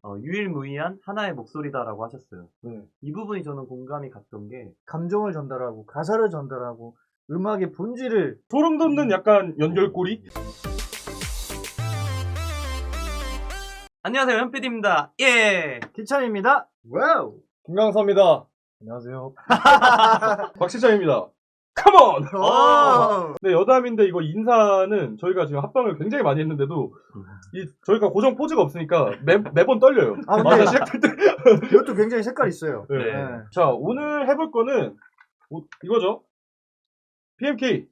유일무이한 하나의 목소리다라고 하셨어요. 네. 이 부분이 저는 공감이 갔던 게 감정을 전달하고 가사를 전달하고 음악의 본질을 소름 돋는 약간 연결고리? 안녕하세요, 현PD입니다. 예! 기찬입니다. 와우. 김강사입니다. 안녕하세요. 박시장입니다. 컴온! 오! 네, 여담인데 이거 인사는 저희가 지금 합방을 굉장히 많이 했는데도 저희가 고정 포즈가 없으니까 매번 떨려요. 아, 근데 맞아, 시작할 때. 이것도 굉장히 색깔 있어요. 네. 네. 자, 오늘 해볼 거는 이거죠. PMK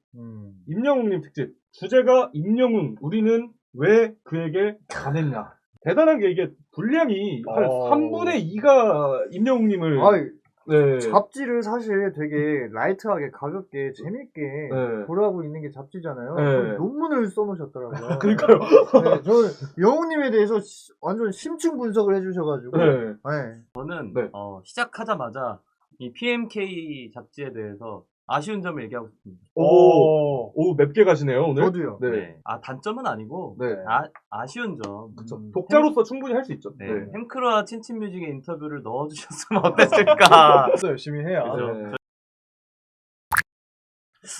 임영웅님 특집. 주제가 임영웅, 우리는 왜 그에게 반했냐. 대단한 게 이게 분량이 한 3분의 2가 임영웅님을 아이, 네. 잡지를 사실 되게 라이트하게 가볍게 재밌게 네. 보라고 있는 게 잡지잖아요. 네. 거기 논문을 써놓으셨더라고요. 그러니까요. 네, 저는 영웅님에 대해서 완전 심층 분석을 해주셔가지고. 네. 네. 저는 네. 시작하자마자 이 PMK 잡지에 대해서 아쉬운 점을 얘기하고 싶습니다. 오, 맵게 가시네요, 오늘. 저도요. 네. 단점은 아니고 네. 아쉬운 점. 그쵸. 독자로서 충분히 할 수 있죠. 네. 네. 햄크루와 친친뮤직의 인터뷰를 넣어주셨으면 어땠을까. 열심히 해야. 그죠. 네.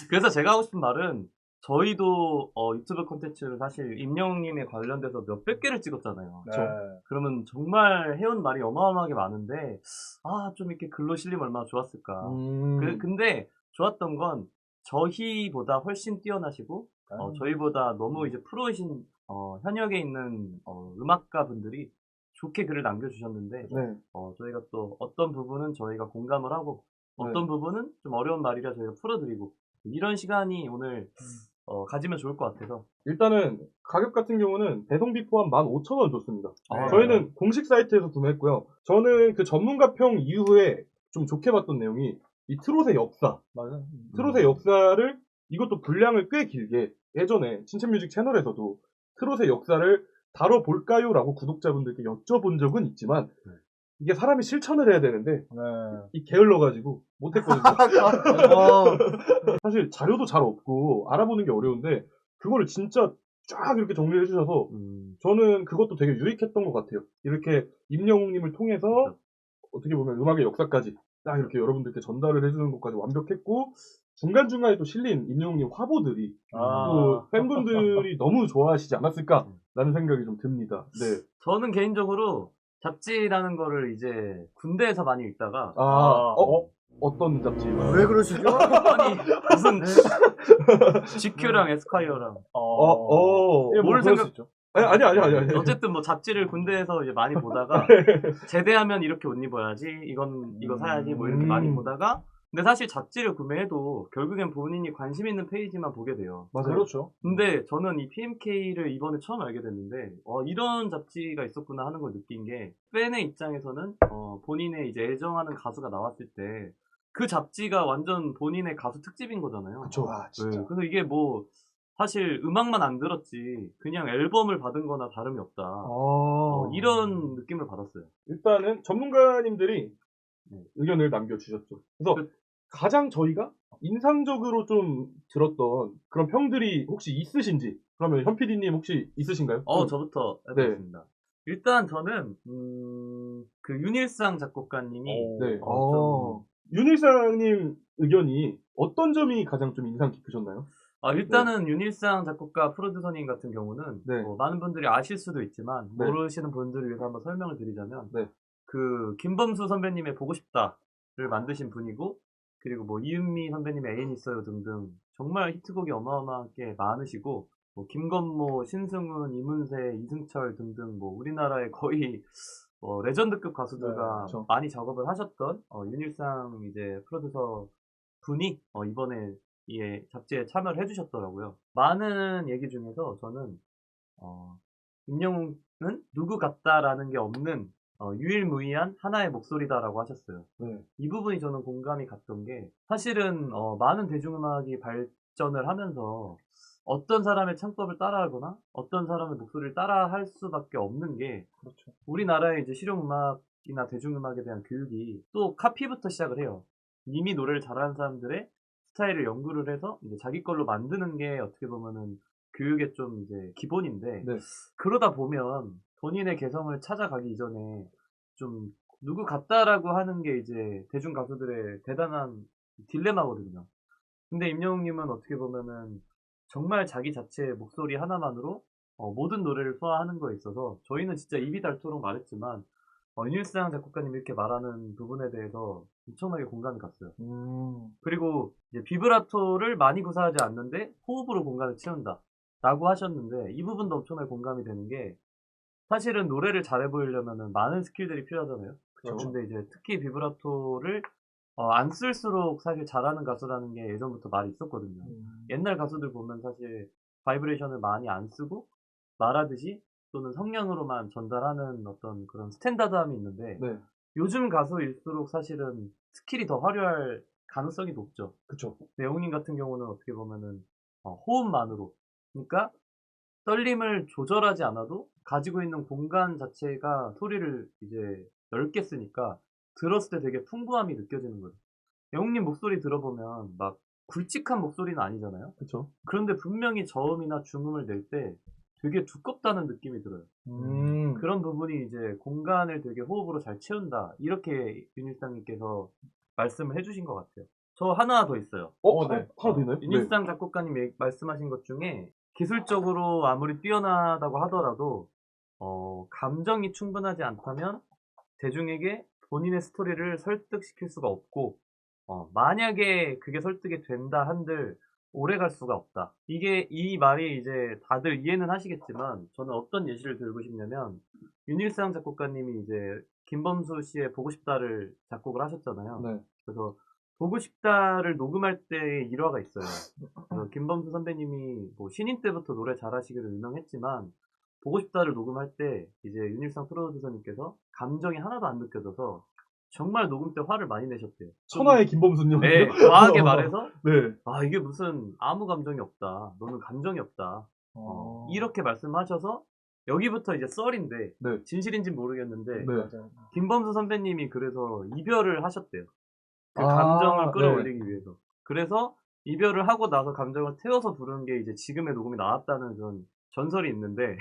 그래서 제가 하고 싶은 말은 저희도 유튜브 콘텐츠를 사실 임영웅님에 관련돼서 몇백 개를 찍었잖아요. 네. 그러면 정말 해온 말이 어마어마하게 많은데 좀 이렇게 글로 실리면 얼마나 좋았을까. 근데 좋았던 건 저희보다 훨씬 뛰어나시고 저희보다 너무 이제 프로이신 현역에 있는 음악가 분들이 좋게 글을 남겨주셨는데 네. 저희가 또 어떤 부분은 저희가 공감을 하고 어떤 부분은 좀 어려운 말이라 저희가 풀어드리고 이런 시간이 오늘 가지면 좋을 것 같아서 일단은 가격 같은 경우는 배송비 포함 15,000원 줬습니다. 아, 저희는 공식 사이트에서 구매했고요. 저는 그 전문가평 이후에 좀 좋게 봤던 내용이 이 트롯의 역사, 맞아. 트롯의 역사를 이것도 분량을 꽤 길게 예전에 친친뮤직 채널에서도 트롯의 역사를 다뤄볼까요? 라고 구독자분들께 여쭤본 적은 있지만 이게 사람이 실천을 해야 되는데 이 게을러가지고 못했거든요. 사실 자료도 잘 없고 알아보는 게 어려운데 그거를 진짜 쫙 이렇게 정리해 주셔서 저는 그것도 되게 유익했던 것 같아요. 이렇게 임영웅님을 통해서 어떻게 보면 음악의 역사까지 딱 이렇게 여러분들께 전달을 해주는 것까지 완벽했고 중간중간에 또 실린 임영웅님 화보들이 또 팬분들이 너무 좋아하시지 않았을까라는 생각이 좀 듭니다. 네. 저는 개인적으로 잡지라는 거를 이제 군대에서 많이 읽다가 어떤 잡지? 왜 그러시죠? 아니 무슨 GQ랑 에스콰이어랑 뭘 생각- 아니. 어쨌든 뭐 잡지를 군대에서 이제 많이 보다가 제대하면 이렇게 옷 입어야지 이거 사야지 뭐 이렇게 많이 보다가 근데 사실 잡지를 구매해도 결국엔 본인이 관심 있는 페이지만 보게 돼요. 맞아요. 그렇죠. 근데 저는 이 PMK를 이번에 처음 알게 됐는데 이런 잡지가 있었구나 하는 걸 느낀 게 팬의 입장에서는 본인의 이제 애정하는 가수가 나왔을 때 그 잡지가 완전 본인의 가수 특집인 거잖아요. 그쵸. 진짜. 그래서 이게 뭐 사실 음악만 안 들었지 그냥 앨범을 받은 거나 다름이 없다. 이런 느낌을 받았어요. 일단은 전문가님들이 의견을 남겨주셨죠. 그래서 가장 저희가 인상적으로 좀 들었던 그런 평들이 혹시 있으신지 그러면 현 PD님 혹시 있으신가요? 저부터 해보겠습니다. 일단 저는 그 윤일상 작곡가님이 네. 좀 윤일상님 의견이 어떤 점이 가장 좀 인상 깊으셨나요? 일단은 윤일상 작곡가 프로듀서님 같은 경우는 네. 많은 분들이 아실 수도 있지만 네. 모르시는 분들을 위해서 한번 설명을 드리자면 네. 그 김범수 선배님의 보고 싶다를 만드신 분이고 그리고 뭐 이은미 선배님의 애인 있어요 등등 정말 히트곡이 어마어마하게 많으시고 뭐 김건모, 신승훈, 이문세, 이승철 등등 뭐 우리나라의 거의 레전드급 가수들과 그렇죠. 많이 작업을 하셨던 윤일상 이제 프로듀서 분이 이번에 이 잡지에 참여를 해주셨더라고요. 많은 얘기 중에서 저는 임영웅은 누구 같다라는 게 없는 유일무이한 하나의 목소리다라고 하셨어요. 이 부분이 저는 공감이 갔던 게 사실은 많은 대중음악이 발전을 하면서 어떤 사람의 창법을 따라하거나 어떤 사람의 목소리를 따라할 수밖에 없는 게 그렇죠. 우리나라의 이제 실용음악이나 대중음악에 대한 교육이 또 카피부터 시작을 해요. 이미 노래를 잘하는 사람들의 스타일을 연구를 해서 이제 자기 걸로 만드는 게 어떻게 보면은 교육의 좀 이제 기본인데 네. 그러다 보면 본인의 개성을 찾아가기 이전에 좀 누구 같다라고 하는 게 이제 대중 가수들의 대단한 딜레마거든요. 근데 임영웅님은 어떻게 보면은 정말 자기 자체의 목소리 하나만으로 모든 노래를 소화하는 거에 있어서 저희는 진짜 입이 닳도록 말했지만 윤일상 작곡가님 이렇게 말하는 부분에 대해서 엄청나게 공감이 갔어요. 그리고 이제 비브라토를 많이 구사하지 않는데 호흡으로 공간을 채운다 라고 하셨는데 이 부분도 엄청나게 공감이 되는 게 사실은 노래를 잘해 보이려면 많은 스킬들이 필요하잖아요. 그쵸. 근데 이제 특히 비브라토를 안 쓸수록 사실 잘하는 가수라는 게 예전부터 말이 있었거든요. 옛날 가수들 보면 사실 바이브레이션을 많이 안 쓰고 말하듯이 또는 성량으로만 전달하는 어떤 그런 스탠다드함이 있는데 네. 요즘 가수일수록 사실은 스킬이 더 화려할 가능성이 높죠. 그쵸. 영웅님 같은 경우는 어떻게 보면은 호흡만으로 그러니까 떨림을 조절하지 않아도 가지고 있는 공간 자체가 소리를 이제 넓게 쓰니까 들었을 때 되게 풍부함이 느껴지는 거예요. 영웅님 목소리 들어보면 막 굵직한 목소리는 아니잖아요. 그쵸. 그런데 분명히 저음이나 중음을 낼 때 되게 두껍다는 느낌이 들어요. 그런 부분이 이제 공간을 되게 호흡으로 잘 채운다. 이렇게 윤일상님께서 말씀을 해주신 것 같아요. 저 하나 더 있어요. 네. 하나 더 있나요? 윤일상 작곡가님 말씀하신 것 중에 기술적으로 아무리 뛰어나다고 하더라도 감정이 충분하지 않다면 대중에게 본인의 스토리를 설득시킬 수가 없고 만약에 그게 설득이 된다 한들 오래 갈 수가 없다. 이 말이 이제 다들 이해는 하시겠지만 저는 어떤 예시를 들고 싶냐면 윤일상 작곡가님이 이제 김범수 씨의 보고 싶다를 작곡을 하셨잖아요. 네. 그래서 보고 싶다를 녹음할 때의 일화가 있어요. 그래서 김범수 선배님이 뭐 신인 때부터 노래 잘하시기로 유명했지만 보고 싶다를 녹음할 때 이제 윤일상 프로듀서님께서 감정이 하나도 안 느껴져서 정말 녹음 때 화를 많이 내셨대요. 천하의 김범수님. 네, 과하게 말해서 네. 이게 무슨 아무 감정이 없다. 너는 감정이 없다. 이렇게 말씀하셔서 여기부터 이제 썰인데 네. 진실인지 모르겠는데 네. 김범수 선배님이 그래서 이별을 하셨대요. 그 감정을 끌어올리기 네. 위해서. 그래서 이별을 하고 나서 감정을 태워서 부르는 게 이제 지금의 녹음이 나왔다는 그런 전설이 있는데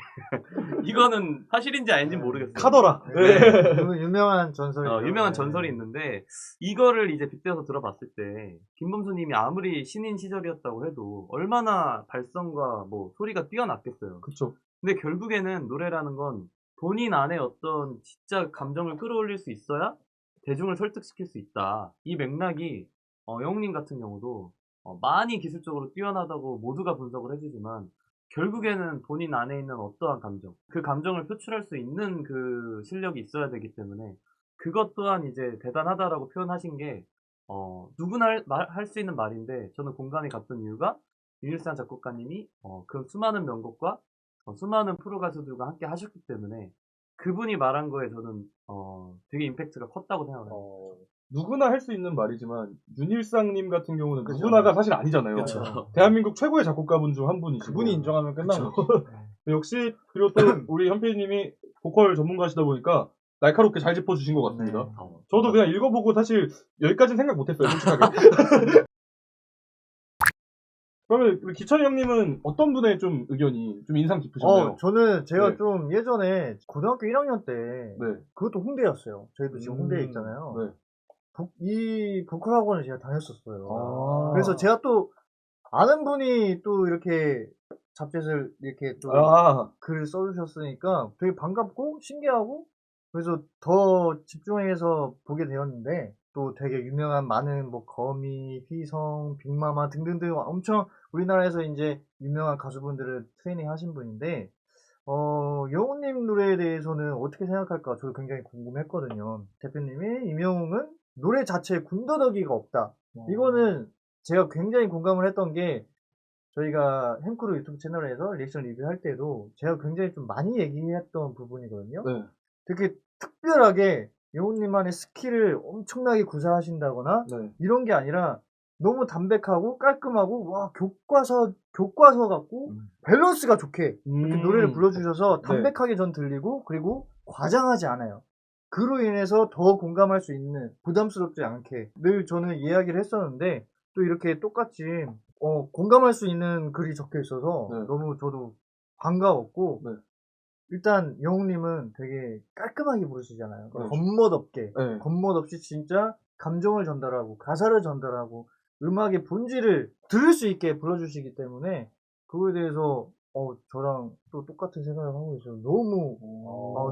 이거는 사실인지 아닌지 모르겠어요. 카더라. 네. 유명한 전설이죠. 유명한 네. 전설이 있는데 이거를 이제 빗대서 들어봤을 때 김범수님이 아무리 신인 시절이었다고 해도 얼마나 발성과 뭐 소리가 뛰어났겠어요. 그쵸. 근데 결국에는 노래라는 건 본인 안에 어떤 진짜 감정을 끌어올릴 수 있어야 대중을 설득시킬 수 있다. 이 맥락이 영웅님 같은 경우도 많이 기술적으로 뛰어나다고 모두가 분석을 해주지만 결국에는 본인 안에 있는 어떠한 감정, 그 감정을 표출할 수 있는 그 실력이 있어야 되기 때문에 그것 또한 이제 대단하다라고 표현하신 게 누구나 할 수 있는 말인데 저는 공감이 갔던 이유가 윤일상 작곡가님이 그 수많은 명곡과 수많은 프로 가수들과 함께 하셨기 때문에 그분이 말한 거에 저는 되게 임팩트가 컸다고 생각해요. 누구나 할 수 있는 말이지만 윤일상님 같은 경우는 그쵸. 누구나가 사실 아니잖아요. 그쵸. 대한민국 최고의 작곡가분 중 한 분이시고 그분이 인정하면 끝나는 그쵸. 거죠. 역시 그리고 또 우리 현PD님이 보컬 전문가시다 보니까 날카롭게 잘 짚어주신 것 같습니다. 네. 저도 그냥 읽어보고 사실 여기까지는 생각 못했어요, 솔직하게. 그러면 우리 기천이 형님은 어떤 분의 좀 의견이 좀 인상 깊으셨나요? 저는 제가 네. 좀 예전에 고등학교 1학년 때 네. 그것도 홍대였어요. 저희도 지금 홍대에 있잖아요. 네. 이 보컬 학원을 제가 다녔었어요. 아. 그래서 제가 또 아는 분이 또 이렇게 잡지에서 이렇게 또 글을 써주셨으니까 되게 반갑고 신기하고 그래서 더 집중해서 보게 되었는데 또 되게 유명한 많은 뭐 거미, 휘성, 빅마마 등등등 엄청 우리나라에서 이제 유명한 가수분들을 트레이닝 하신 분인데 영웅님 노래에 대해서는 어떻게 생각할까 저도 굉장히 궁금했거든요. 대표님이 임영웅은 노래 자체에 군더더기가 없다. 이거는 제가 굉장히 공감을 했던 게 저희가 햄크루 유튜브 채널에서 리액션 리뷰할 때도 제가 굉장히 좀 많이 얘기했던 부분이거든요. 네. 되게 특별하게 영웅님만의 스킬을 엄청나게 구사하신다거나 네. 이런 게 아니라 너무 담백하고 깔끔하고 와 교과서 같고 밸런스가 좋게 이렇게 노래를 불러주셔서 담백하게 전 들리고 그리고 과장하지 않아요. 그로 인해서 더 공감할 수 있는 부담스럽지 않게 늘 저는 이야기를 했었는데 또 이렇게 똑같이 공감할 수 있는 글이 적혀 있어서 네. 너무 저도 반가웠고 네. 일단 영웅님은 되게 깔끔하게 부르시잖아요. 그렇죠. 겉멋 없게, 네. 겉멋 없이 진짜 감정을 전달하고 가사를 전달하고 음악의 본질을 들을 수 있게 불러주시기 때문에 그거에 대해서 저랑 또 똑같은 생각을 하고 있어요. 너무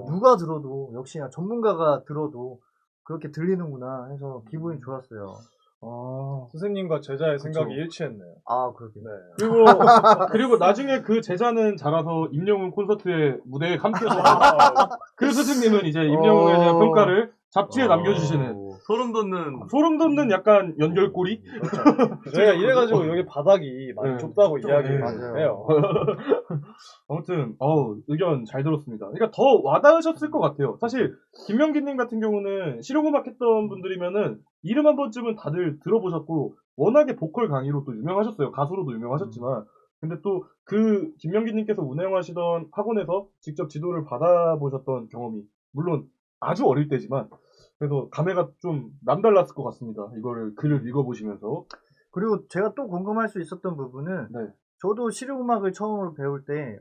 누가 들어도 역시 전문가가 들어도 그렇게 들리는구나 해서 기분이 좋았어요. 선생님과 제자의 그쵸. 생각이 일치했네요. 아, 그렇게. 네. 그리고 나중에 그 제자는 자라서 임영웅 콘서트의 무대에 함께해서 그 스승님은 이제 임영웅에 대한 평가를 잡지에 남겨주시는 소름 돋는 약간 연결고리? 저희가 이래가지고 여기 바닥이 많이 네. 좁다고 네. 이야기해요. 맞아요. 아무튼 의견 잘 들었습니다. 그러니까 더 와닿으셨을 것 같아요. 사실 김명기님 같은 경우는 실용음악 했던 분들이면은 이름 한 번쯤은 다들 들어보셨고 워낙에 보컬 강의로 또 유명하셨어요. 가수로도 유명하셨지만 근데 또 그 김명기님께서 운영하시던 학원에서 직접 지도를 받아보셨던 경험이 물론 아주 어릴 때지만 그래서 감회가 좀 남달랐을 것 같습니다. 이거를 글을 읽어보시면서. 그리고 제가 또 궁금할 수 있었던 부분은 네. 저도 실용음악을 처음으로 배울 때 네.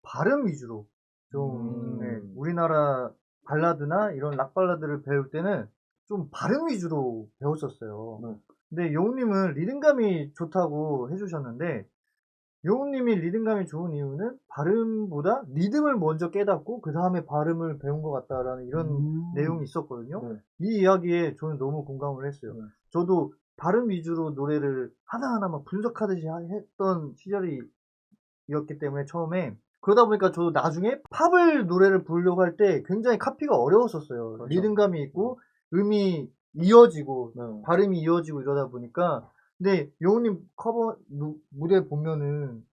발음 위주로 좀 우리나라 발라드나 이런 락 발라드를 배울 때는 좀 발음 위주로 배웠었어요. 네. 근데 영웅님은 리듬감이 좋다고 해주셨는데 영웅님이 리듬감이 좋은 이유는 발음보다 리듬을 먼저 깨닫고 그 다음에 발음을 배운 것 같다라는 이런 내용이 있었거든요. 네. 이 이야기에 저는 너무 공감을 했어요. 네. 저도 발음 위주로 노래를 하나하나만 분석하듯이 했던 시절이었기 때문에 처음에 그러다 보니까 저도 나중에 팝을 노래를 부르려고 할 때 굉장히 카피가 어려웠었어요. 그렇죠. 리듬감이 있고 음이 이어지고 네. 발음이 이어지고 이러다 보니까 근데 영웅님 커버 무대 보면은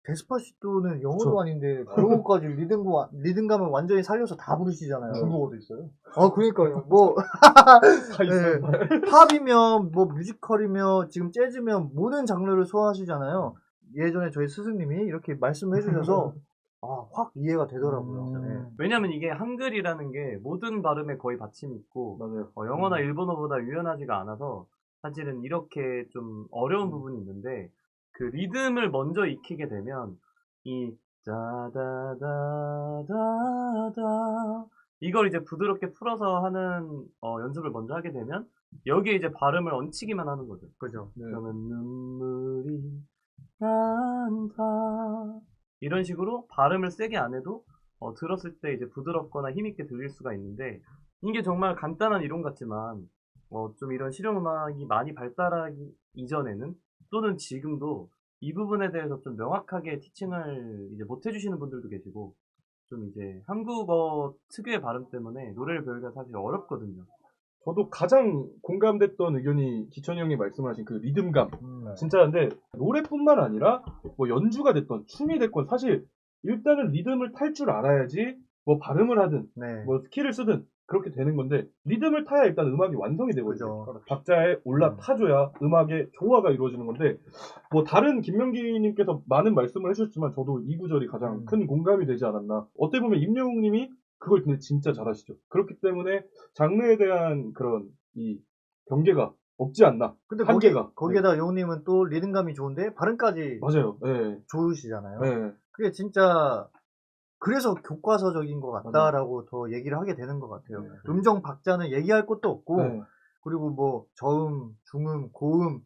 데스파시토는 영어도 그쵸. 아닌데 그런 것까지 리듬감을 완전히 살려서 다 부르시잖아요. 중국어도 있어요? 그러니까요. 뭐 다 있어요. 팝이면 뭐 뮤지컬이면 지금 재즈면 모든 장르를 소화하시잖아요. 예전에 저희 스승님이 이렇게 말씀을 해주셔서 확 이해가 되더라고요. 네. 왜냐면 이게 한글이라는 게 모든 발음에 거의 받침이 있고 맞아요. 영어나 일본어보다 유연하지가 않아서 사실은 이렇게 좀 어려운 부분이 있는데 그 리듬을 먼저 익히게 되면 이 다다다다다 이걸 이제 부드럽게 풀어서 하는 연습을 먼저 하게 되면 여기에 이제 발음을 얹히기만 하는 거죠. 그죠. 네. 그러면 눈물이 난다 이런 식으로 발음을 세게 안 해도 들었을 때 이제 부드럽거나 힘있게 들릴 수가 있는데 이게 정말 간단한 이론 같지만 좀 이런 실용음악이 많이 발달하기 이전에는 또는 지금도 이 부분에 대해서 좀 명확하게 티칭을 이제 못 해주시는 분들도 계시고 좀 이제 한국어 특유의 발음 때문에 노래를 배우기가 사실 어렵거든요. 저도 가장 공감됐던 의견이 기천이 형이 말씀하신 그 리듬감. 진짜 근데 노래뿐만 아니라 뭐 연주가 됐던 춤이 됐건 사실 일단은 리듬을 탈 줄 알아야지 뭐 발음을 하든 네. 뭐 스킬을 쓰든 그렇게 되는 건데 리듬을 타야 일단 음악이 완성이 되거든요. 그죠. 박자에 올라타줘야 음악의 조화가 이루어지는 건데 뭐 다른 김명기님께서 많은 말씀을 해주셨지만 저도 이 구절이 가장 큰 공감이 되지 않았나. 어떻게 보면 임영웅님이 그걸 근데 진짜 잘하시죠. 그렇기 때문에 장르에 대한 그런 이 경계가 없지 않나. 근데 한계가. 거기에다 영웅님은 또 리듬감이 좋은데 발음까지 맞아요. 네. 좋으시잖아요. 네. 그게 진짜 그래서 교과서적인 것 같다라고 더 얘기를 하게 되는 것 같아요. 네. 음정 박자는 얘기할 것도 없고 네. 그리고 뭐 저음, 중음, 고음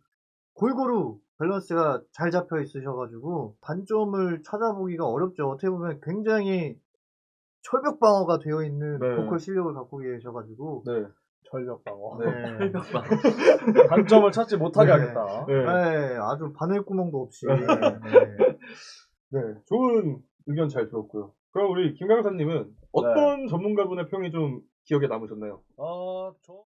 골고루 밸런스가 잘 잡혀 있으셔가지고 단점을 찾아보기가 어렵죠. 어떻게 보면 굉장히 철벽 방어가 되어 있는 네. 보컬 실력을 갖고 계셔가지고 네. 철벽 방어. 네. 단점을 찾지 못하게 네. 하겠다. 네. 네, 아주 바늘구멍도 없이 네. 네. 좋은 의견 잘 들었고요. 그럼 우리 김강사님은 어떤 전문가분의 평이 좀 기억에 남으셨나요? 저